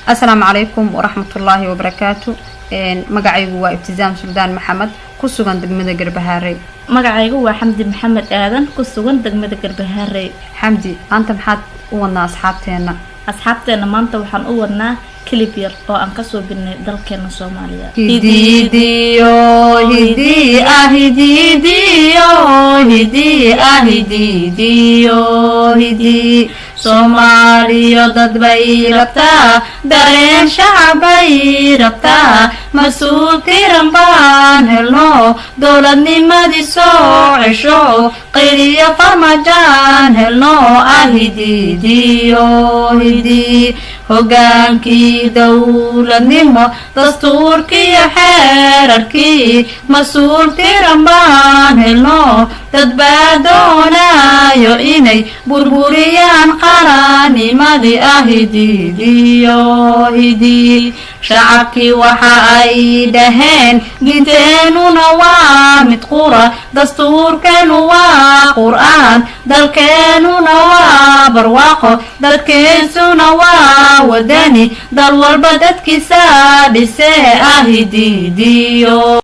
السلام عليكم ورحمة الله وبركاته. مقعيقو وابتزام سلطان محمد كسوغان دقمدا قربهاري. مقعيقو وحمدي محمد آذن كسوغان دقمدا قربهاري. حمدي أنت محاد أولنا أصحابتنا. أصحابتنا مانتا وحان أولنا كليبير أو أنكسو بني دالكينا سوماليا. هديديو هدي هديديو هدي هديديو هدي Soomaaliya dad bay rabtaa dareen shacabay rabtaa mas'uul tiran baan helno dowladnimadii soo cesho qiriya farmajaan helno hidiidiyo hidii hogaankii dowladnimo dastuurkii xeerarkii mas'uul tiran baan helno dad baa doonayo inay burburiyaan qarannimadii hidiidiyo hidii shacabkii waxa ay dhaheen diinteenuna waa mid qura dastuurkeenu waa qur'aan dalkeenuna waa barwaaqo dadkeensuna waa wadani dal walba dadkiisa dhisee hidiidiyo